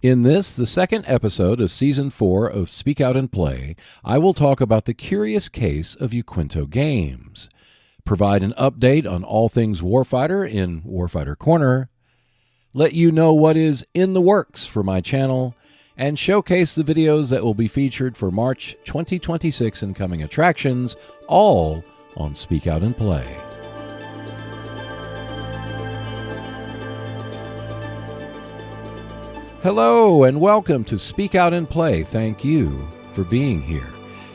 In this, the second episode of Season 4 of Speak Out and Play, I will talk about the curious case of Yaquinto Games, provide an update on all things Warfighter in Warfighter Corner, let you know what is in the works for my channel, and showcase the videos that will be featured for March 2026 and coming attractions, all on Speak Out and Play. Hello and welcome to Speak Out and Play. Thank you for being here.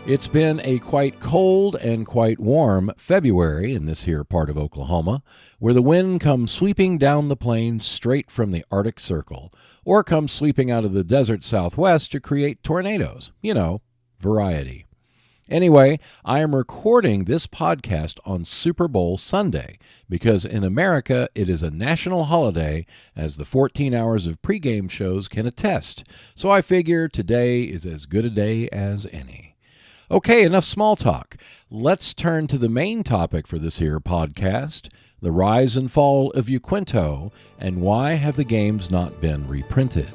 It's been a quite cold and quite warm February in this here part of Oklahoma, where the wind comes sweeping down the plains straight from the Arctic Circle, or comes sweeping out of the desert southwest to create tornadoes. You know, variety. Anyway, I am recording this podcast on Super Bowl Sunday because in America it is a national holiday, as the 14 hours of pregame shows can attest. So I figure today is as good a day as any. Okay, enough small talk. Let's turn to the main topic for this here podcast, the rise and fall of Yaquinto, and why have the games not been reprinted.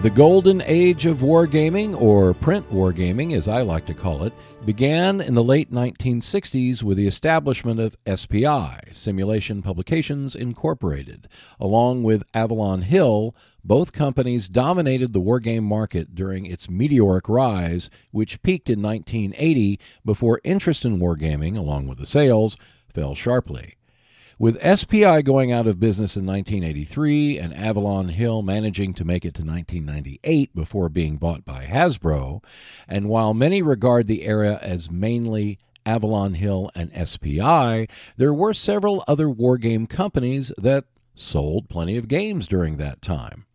The golden age of wargaming, or print wargaming as I like to call it, began in the late 1960s with the establishment of SPI, Simulation Publications Incorporated. Along with Avalon Hill, both companies dominated the wargame market during its meteoric rise, which peaked in 1980 before interest in wargaming, along with the sales, fell sharply. With SPI going out of business in 1983 and Avalon Hill managing to make it to 1998 before being bought by Hasbro, and while many regard the era as mainly Avalon Hill and SPI, there were several other wargame companies that sold plenty of games during that time.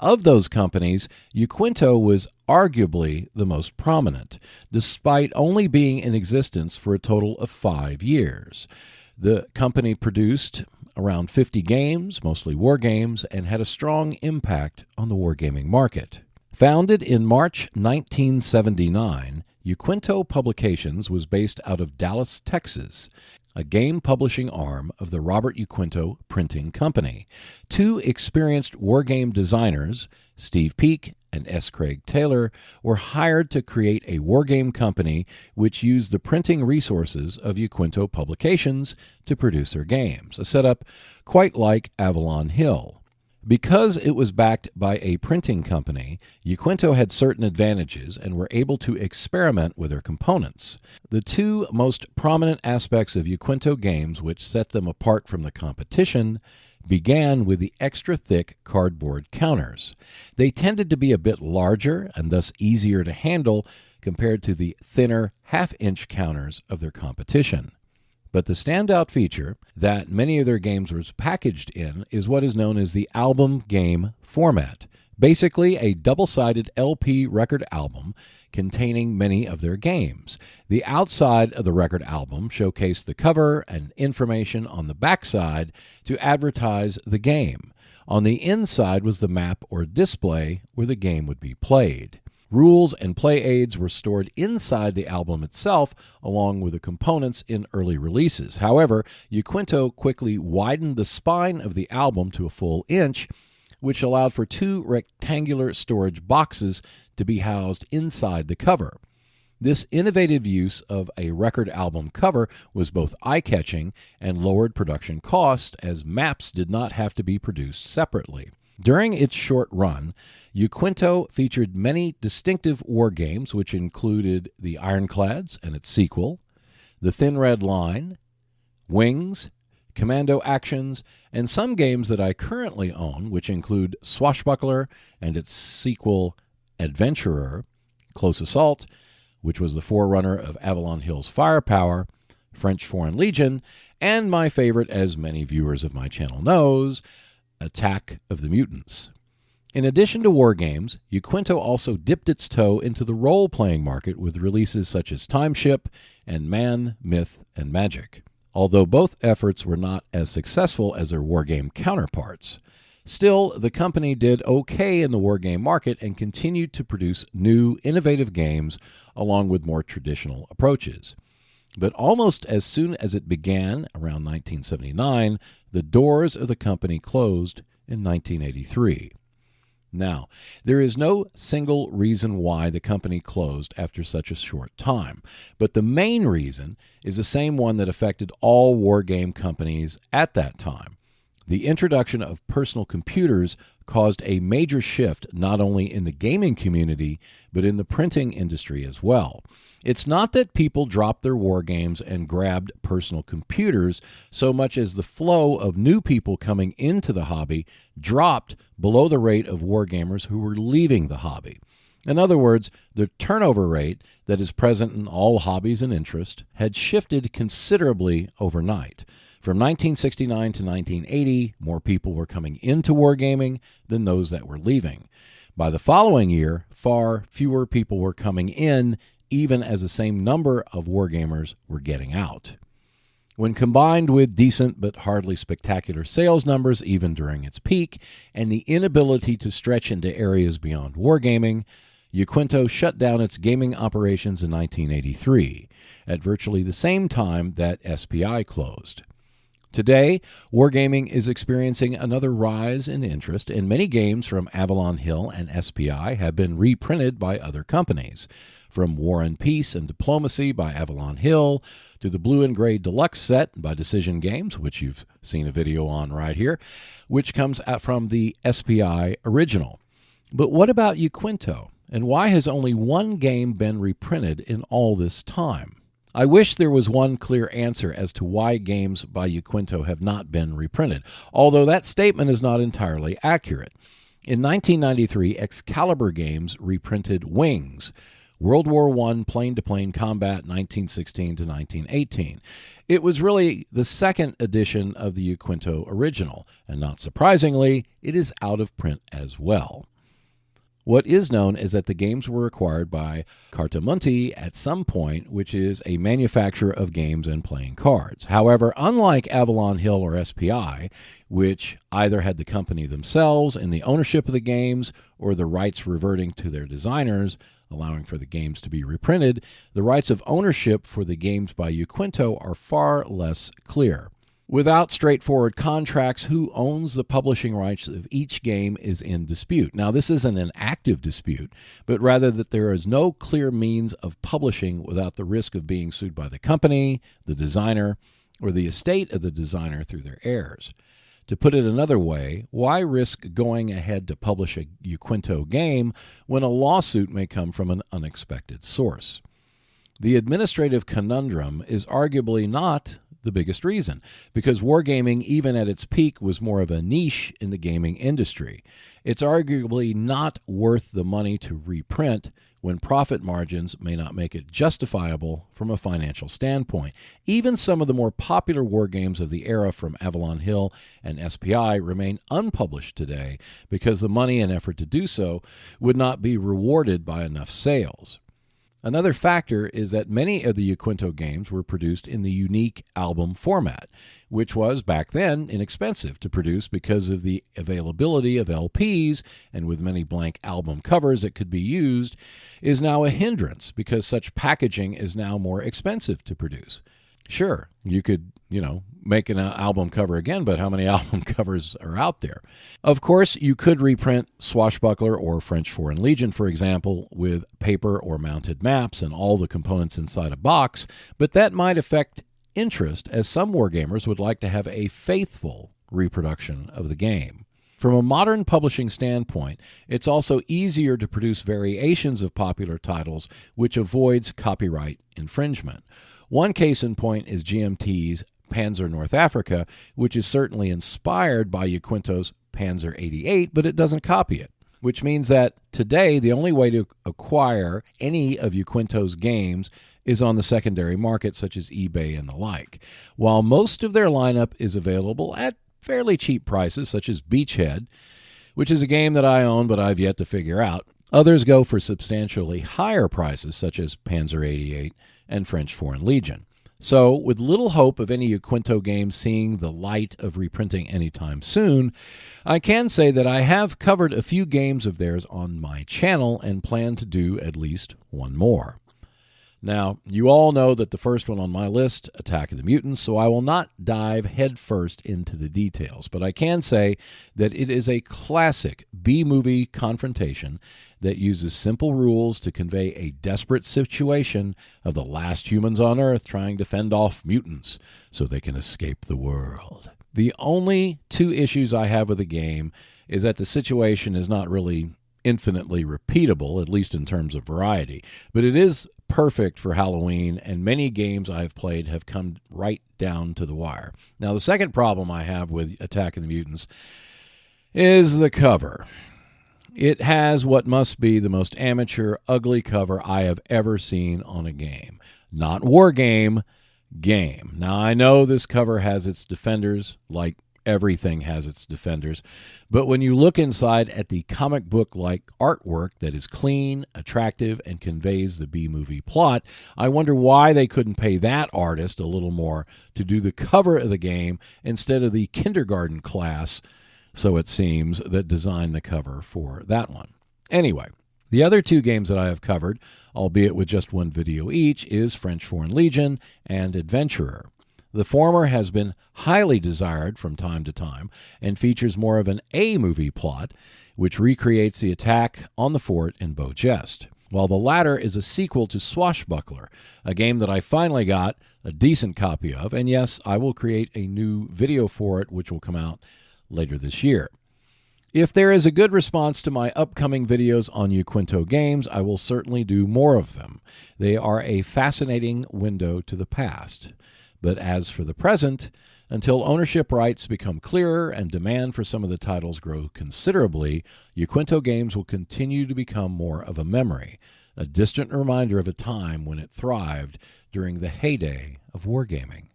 Of those companies, Yaquinto was arguably the most prominent, despite only being in existence for a total of 5 years. The company produced around 50 games, mostly war games, and had a strong impact on the wargaming market. Founded in March 1979, Yaquinto Publications was based out of Dallas, Texas, a game publishing arm of the Robert Yaquinto Printing Company. Two experienced wargame designers, Steve Peak and S. Craig Taylor, were hired to create a wargame company which used the printing resources of Yaquinto Publications to produce their games, a setup quite like Avalon Hill. Because it was backed by a printing company, Yaquinto had certain advantages and were able to experiment with their components. The two most prominent aspects of Yaquinto games which set them apart from the competition began with the extra-thick cardboard counters. They tended to be a bit larger and thus easier to handle compared to the thinner half-inch counters of their competition. But the standout feature that many of their games were packaged in is what is known as the album game format, basically a double-sided LP record album containing many of their games. The outside of the record album showcased the cover and information on the backside to advertise the game. On the inside was the map or display where the game would be played. Rules and play aids were stored inside the album itself, along with the components in early releases. However, Yaquinto quickly widened the spine of the album to a full inch, which allowed for two rectangular storage boxes to be housed inside the cover. This innovative use of a record album cover was both eye-catching and lowered production cost, as maps did not have to be produced separately. During its short run, Yaquinto featured many distinctive war games, which included the Ironclads and its sequel, the Thin Red Line, Wings, Commando Actions, and some games that I currently own, which include Swashbuckler and its sequel Adventurer, Close Assault, which was the forerunner of Avalon Hill's Firepower, French Foreign Legion, and my favorite, as many viewers of my channel knows, Attack of the Mutants. In addition to war games, Yaquinto also dipped its toe into the role-playing market with releases such as Time Ship and Man, Myth, and Magic. Although both efforts were not as successful as their wargame counterparts. Still, the company did okay in the wargame market and continued to produce new, innovative games along with more traditional approaches. But almost as soon as it began, around 1979, the doors of the company closed in 1983. Now, there is no single reason why the company closed after such a short time, but the main reason is the same one that affected all wargame companies at that time. The introduction of personal computers caused a major shift not only in the gaming community, but in the printing industry as well. It's not that people dropped their war games and grabbed personal computers so much as the flow of new people coming into the hobby dropped below the rate of wargamers who were leaving the hobby. In other words, the turnover rate that is present in all hobbies and interests had shifted considerably overnight. From 1969 to 1980, more people were coming into wargaming than those that were leaving. By the following year, far fewer people were coming in, even as the same number of wargamers were getting out. When combined with decent but hardly spectacular sales numbers even during its peak, and the inability to stretch into areas beyond wargaming, Yaquinto shut down its gaming operations in 1983, at virtually the same time that SPI closed. Today, wargaming is experiencing another rise in interest, and many games from Avalon Hill and SPI have been reprinted by other companies. From War and Peace and Diplomacy by Avalon Hill to the Blue and Gray Deluxe set by Decision Games, which you've seen a video on right here, which comes out from the SPI original. But what about Yaquinto? And why has only one game been reprinted in all this time? I wish there was one clear answer as to why games by Yaquinto have not been reprinted, although that statement is not entirely accurate. In 1993, Excalibur Games reprinted Wings, World War I plane-to-plane combat 1916 to 1918. It was really the second edition of the Yaquinto original, and not surprisingly, it is out of print as well. What is known is that the games were acquired by Cartamonte at some point, which is a manufacturer of games and playing cards. However, unlike Avalon Hill or SPI, which either had the company themselves in the ownership of the games or the rights reverting to their designers, allowing for the games to be reprinted, the rights of ownership for the games by Yaquinto are far less clear. Without straightforward contracts, who owns the publishing rights of each game is in dispute. Now, this isn't an active dispute, but rather that there is no clear means of publishing without the risk of being sued by the company, the designer, or the estate of the designer through their heirs. To put it another way, why risk going ahead to publish a Yaquinto game when a lawsuit may come from an unexpected source? The administrative conundrum is arguably not the biggest reason, because wargaming, even at its peak, was more of a niche in the gaming industry. It's arguably not worth the money to reprint when profit margins may not make it justifiable from a financial standpoint. Even some of the more popular wargames of the era from Avalon Hill and SPI remain unpublished today because the money and effort to do so would not be rewarded by enough sales. Another factor is that many of the Yaquinto games were produced in the unique album format, which was, back then, inexpensive to produce because of the availability of LPs, and with many blank album covers that could be used, is now a hindrance because such packaging is now more expensive to produce. Sure, you could, make an album cover again, but how many album covers are out there? Of course, you could reprint Swashbuckler or French Foreign Legion, for example, with paper or mounted maps and all the components inside a box, but that might affect interest, as some wargamers would like to have a faithful reproduction of the game. From a modern publishing standpoint, it's also easier to produce variations of popular titles, which avoids copyright infringement. One case in point is GMT's Panzer North Africa, which is certainly inspired by Yaquinto's Panzer 88, but it doesn't copy it, which means that today the only way to acquire any of Yaquinto's games is on the secondary market, such as eBay and the like. While most of their lineup is available at fairly cheap prices, such as Beachhead, which is a game that I own but I've yet to figure out, others go for substantially higher prices, such as Panzer 88 and French Foreign Legion. So, with little hope of any Yaquinto game seeing the light of reprinting anytime soon, I can say that I have covered a few games of theirs on my channel and plan to do at least one more. Now, you all know that the first one on my list, Attack of the Mutants, so I will not dive headfirst into the details, but I can say that it is a classic B-movie confrontation that uses simple rules to convey a desperate situation of the last humans on Earth trying to fend off mutants so they can escape the world. The only two issues I have with the game is that the situation is not really infinitely repeatable, at least in terms of variety, but it is perfect for Halloween, and many games I've played have come right down to the wire. Now, the second problem I have with Attack of the Mutants is the cover. It has what must be the most amateur, ugly cover I have ever seen on a game. Not war game, game. Now, I know this cover has its defenders, like everything has its defenders, but when you look inside at the comic book-like artwork that is clean, attractive, and conveys the B-movie plot, I wonder why they couldn't pay that artist a little more to do the cover of the game instead of the kindergarten class, so it seems, that designed the cover for that one. Anyway, the other two games that I have covered, albeit with just one video each, is French Foreign Legion and Adventurer. The former has been highly desired from time to time and features more of an A-movie plot, which recreates the attack on the fort in Beaugest, while the latter is a sequel to Swashbuckler, a game that I finally got a decent copy of, and yes, I will create a new video for it, which will come out later this year. If there is a good response to my upcoming videos on Yaquinto Games, I will certainly do more of them. They are a fascinating window to the past. But as for the present, until ownership rights become clearer and demand for some of the titles grow considerably, Yaquinto Games will continue to become more of a memory, a distant reminder of a time when it thrived during the heyday of wargaming.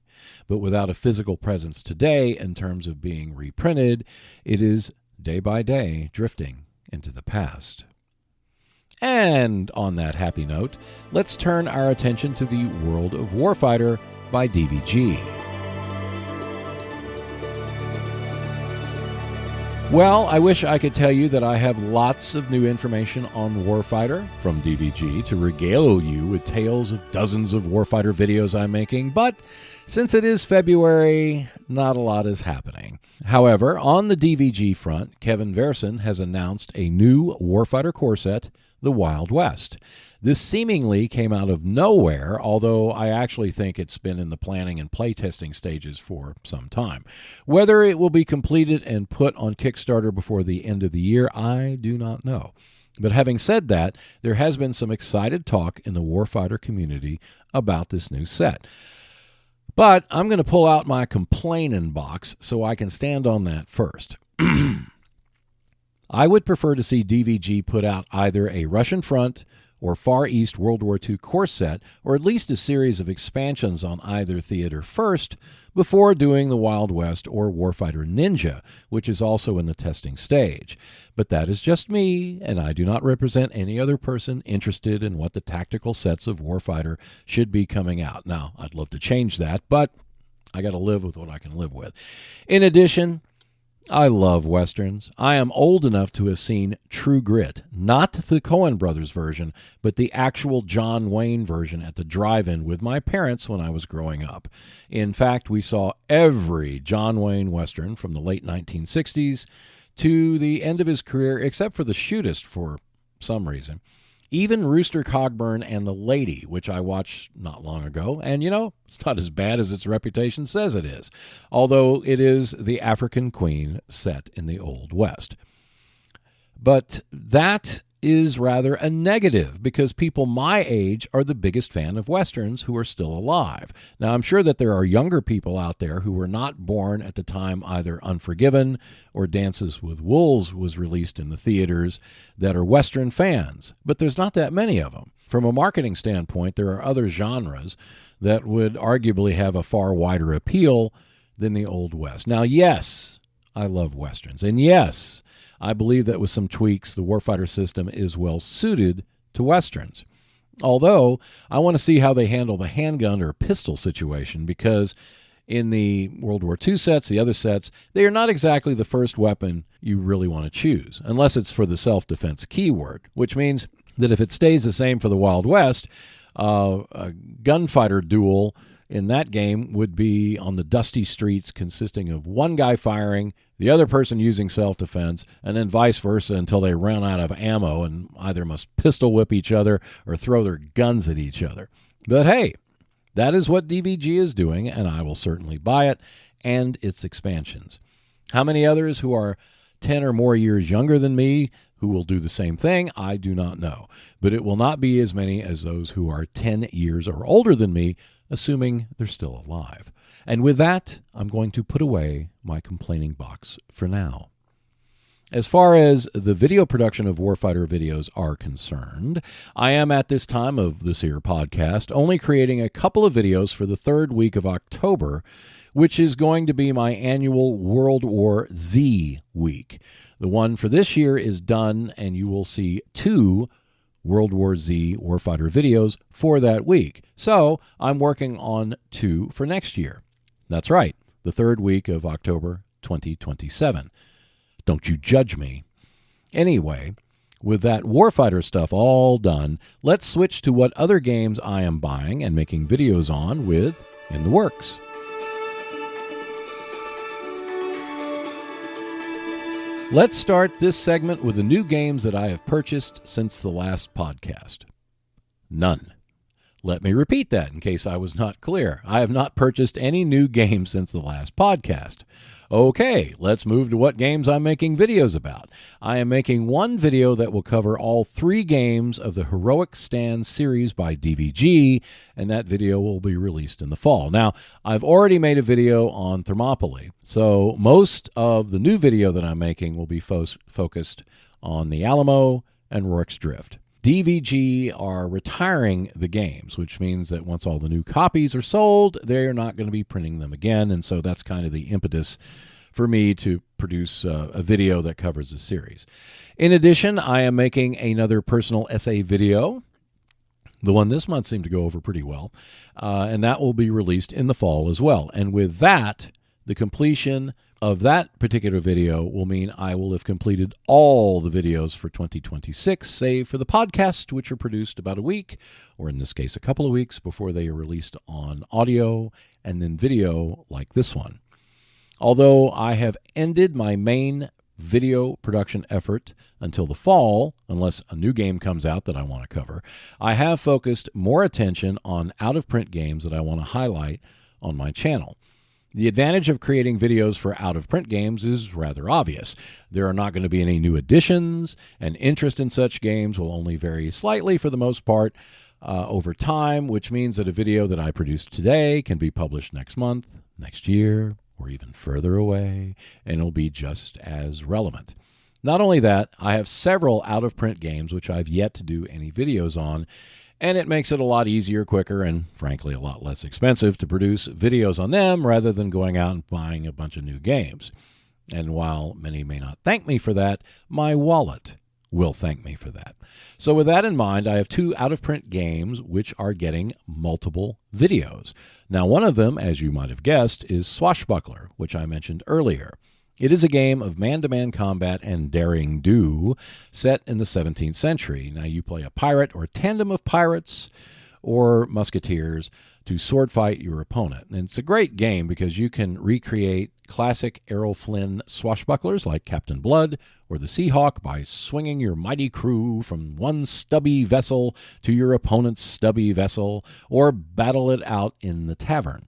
But without a physical presence today in terms of being reprinted, it is day by day drifting into the past. And on that happy note, let's turn our attention to the world of Warfighter by DVG. Well, I wish I could tell you that I have lots of new information on Warfighter from DVG to regale you with tales of dozens of Warfighter videos I'm making, but since it is February, not a lot is happening. However, on the DVG front, Kevin Verson has announced a new Warfighter core set, the Wild West. This seemingly came out of nowhere, although I actually think it's been in the planning and playtesting stages for some time. Whether it will be completed and put on Kickstarter before the end of the year, I do not know. But having said that, there has been some excited talk in the Warfighter community about this new set. But I'm going to pull out my complaining box so I can stand on that first. I would prefer to see DVG put out either a Russian Front or Far East World War II core set, or at least a series of expansions on either theater first, before doing the Wild West or Warfighter Ninja, which is also in the testing stage. But that is just me, and I do not represent any other person interested in what the tactical sets of Warfighter should be coming out. Now, I'd love to change that, but I got to live with what I can live with. In addition, I love Westerns. I am old enough to have seen True Grit, not the Coen Brothers version, but the actual John Wayne version at the drive-in with my parents when I was growing up. In fact, we saw every John Wayne Western from the late 1960s to the end of his career, except for The Shootist for some reason. Even Rooster Cogburn and The Lady, which I watched not long ago, and it's not as bad as its reputation says it is, although it is the African Queen set in the Old West. But that is rather a negative, because people my age are the biggest fan of Westerns who are still alive. Now, I'm sure that there are younger people out there who were not born at the time either Unforgiven or Dances with Wolves was released in the theaters that are Western fans, but there's not that many of them. From a marketing standpoint, there are other genres that would arguably have a far wider appeal than the Old West. Now, yes, I love Westerns, and yes, I believe that with some tweaks, the Warfighter system is well suited to Westerns. Although, I want to see how they handle the handgun or pistol situation, because in the World War II sets, the other sets, they are not exactly the first weapon you really want to choose, unless it's for the self-defense keyword, which means that if it stays the same for the Wild West, A gunfighter duel in that game would be on the dusty streets, consisting of one guy firing, the other person using self-defense, and then vice versa until they run out of ammo and either must pistol whip each other or throw their guns at each other. But hey, that is what DVG is doing, and I will certainly buy it and its expansions. How many others who are 10 or more years younger than me who will do the same thing, I do not know. But it will not be as many as those who are 10 years or older than me, assuming they're still alive. And with that, I'm going to put away my complaining box for now. As far as the video production of Warfighter videos are concerned, I am at this time of this here podcast only creating a couple of videos for the third week of October, which is going to be my annual World War Z week. The one for this year is done, and you will see 2 World War Z Warfighter videos for that week. So I'm working on 2 for next year. That's right, the third week of October 2027. Don't you judge me. Anyway, with that Warfighter stuff all done, let's switch to what other games I am buying and making videos on with in the works. Let's start this segment with the new games that I have purchased since the last podcast. None. Let me repeat that in case I was not clear. I have not purchased any new games since the last podcast. Okay, let's move to what games I'm making videos about. I am making one video that will cover all 3 games of the Heroic Stand series by DVG, and that video will be released in the fall. Now, I've already made a video on Thermopylae, so most of the new video that I'm making will be focused on the Alamo and Rorke's Drift. DVG are retiring the games, which means that once all the new copies are sold, they're not going to be printing them again, and so that's kind of the impetus for me to produce a video that covers the series. In addition, I am making another personal essay video. The one this month seemed to go over pretty well, and that will be released in the fall as well. And with that, the completion of that particular video will mean I will have completed all the videos for 2026, save for the podcasts, which are produced about a week, or in this case, a couple of weeks before they are released on audio and then video like this one. Although I have ended my main video production effort until the fall, unless a new game comes out that I want to cover, I have focused more attention on out-of-print games that I want to highlight on my channel. The advantage of creating videos for out-of-print games is rather obvious. There are not going to be any new additions, and interest in such games will only vary slightly for the most part over time, which means that a video that I produce today can be published next month, next year, or even further away, and it'll be just as relevant. Not only that, I have several out-of-print games which I've yet to do any videos on, and it makes it a lot easier, quicker, and frankly a lot less expensive to produce videos on them rather than going out and buying a bunch of new games. And while many may not thank me for that, my wallet will thank me for that. So with that in mind, I have 2 out-of-print games which are getting multiple videos. Now, one of them, as you might have guessed, is Swashbuckler, which I mentioned earlier. It is a game of man-to-man combat and daring do set in the 17th century. Now, you play a pirate or tandem of pirates or musketeers to sword fight your opponent. And it's a great game because you can recreate classic Errol Flynn swashbucklers like Captain Blood or the Seahawk by swinging your mighty crew from one stubby vessel to your opponent's stubby vessel, or battle it out in the tavern.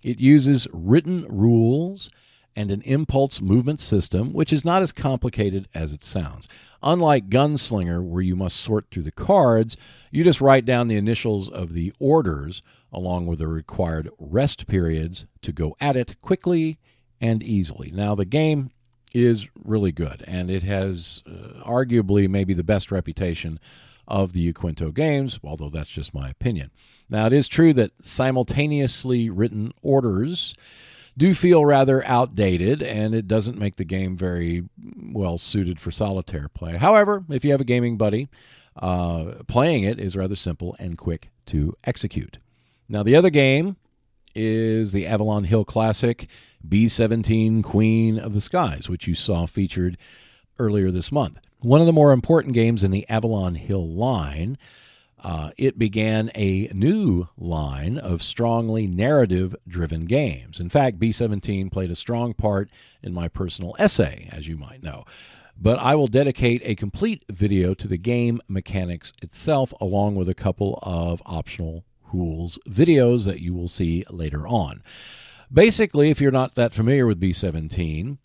It uses written rules and an impulse movement system, which is not as complicated as it sounds. Unlike Gunslinger, where you must sort through the cards, you just write down the initials of the orders along with the required rest periods to go at it quickly and easily. Now, the game is really good, and it has arguably maybe the best reputation of the Yaquinto Games, although that's just my opinion. Now, it is true that simultaneously written orders do feel rather outdated, and it doesn't make the game very well suited for solitaire play. However, if you have a gaming buddy, playing it is rather simple and quick to execute. Now, the other game is the Avalon Hill classic B-17 Queen of the Skies, which you saw featured earlier this month. One of the more important games in the Avalon Hill line, It began a new line of strongly narrative-driven games. In fact, B-17 played a strong part in my personal essay, as you might know. But I will dedicate a complete video to the game mechanics itself, along with a couple of optional rules videos that you will see later on. Basically, if you're not that familiar with B-17,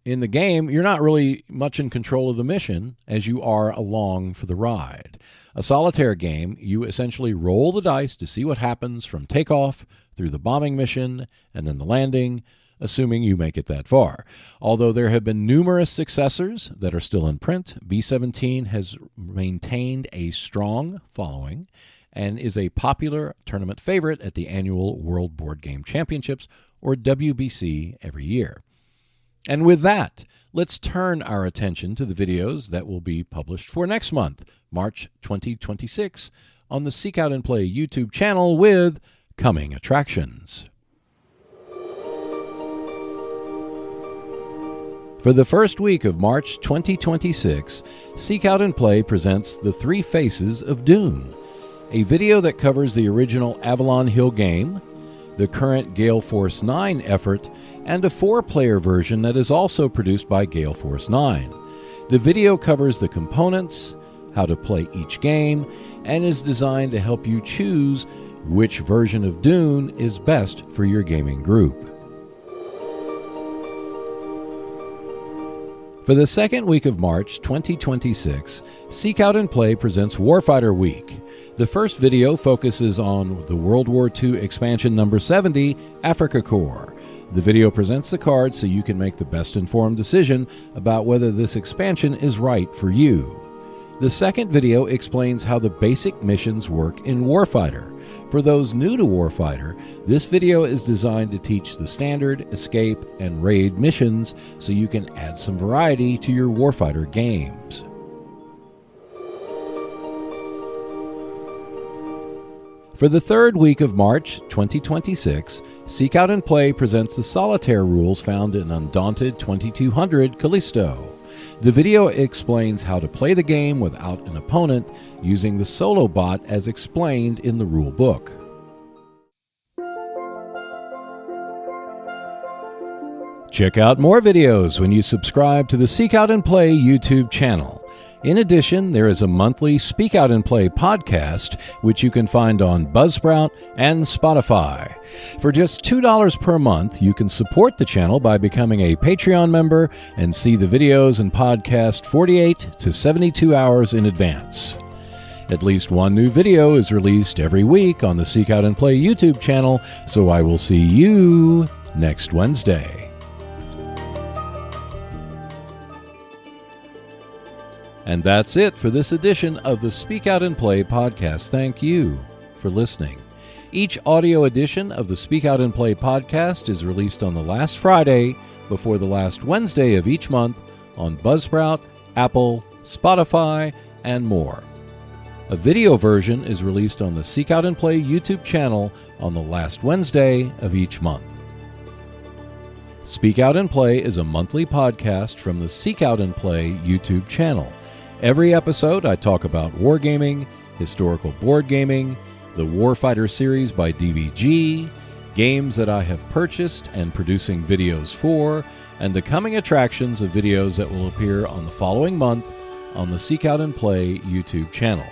in the game, you're not really much in control of the mission as you are along for the ride. A solitaire game, you essentially roll the dice to see what happens from takeoff through the bombing mission and then the landing, assuming you make it that far. Although there have been numerous successors that are still in print, B-17 has maintained a strong following and is a popular tournament favorite at the annual World Board Game Championships, or WBC, every year. And with that, let's turn our attention to the videos that will be published for next month, March 2026, on the Seek Out and Play YouTube channel with coming attractions. For the first week of March 2026, Seek Out and Play presents The Three Faces of Dune, a video that covers the original Avalon Hill game, the current Gale Force 9 effort, and a 4-player version that is also produced by Gale Force 9. The video covers the components, how to play each game, and is designed to help you choose which version of Dune is best for your gaming group. For the second week of March 2026, Seek Out and Play presents Warfighter Week. The first video focuses on the World War II expansion number 70, Africa Corps. The video presents the cards so you can make the best informed decision about whether this expansion is right for you. The second video explains how the basic missions work in Warfighter. For those new to Warfighter, this video is designed to teach the standard, escape, and raid missions so you can add some variety to your Warfighter games. For the third week of March 2026, Seek Out and Play presents the solitaire rules found in Undaunted 2200 Callisto. The video explains how to play the game without an opponent using the solo bot as explained in the rule book. Check out more videos when you subscribe to the Seek Out and Play YouTube channel. In addition, there is a monthly Speak Out and Play podcast, which you can find on Buzzsprout and Spotify. For just $2 per month, you can support the channel by becoming a Patreon member and see the videos and podcast 48 to 72 hours in advance. At least one new video is released every week on the Seek Out and Play YouTube channel, so I will see you next Wednesday. And that's it for this edition of the Speak Out and Play podcast. Thank you for listening. Each audio edition of the Speak Out and Play podcast is released on the last Friday before the last Wednesday of each month on Buzzsprout, Apple, Spotify, and more. A video version is released on the Seek Out and Play YouTube channel on the last Wednesday of each month. Speak Out and Play is a monthly podcast from the Seek Out and Play YouTube channel. Every episode, I talk about wargaming, historical board gaming, the Warfighter series by DVG, games that I have purchased and producing videos for, and the coming attractions of videos that will appear on the following month on the Seek Out and Play YouTube channel.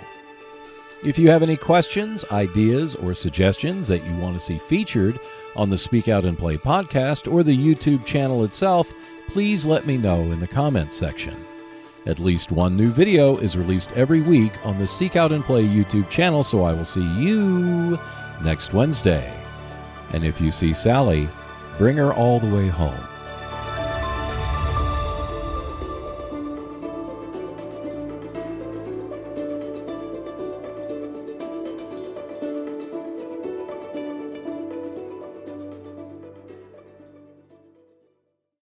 If you have any questions, ideas, or suggestions that you want to see featured on the Speak Out and Play podcast or the YouTube channel itself, please let me know in the comments section. At least one new video is released every week on the Seek Out and Play YouTube channel, so I will see you next Wednesday. And if you see Sally, bring her all the way home.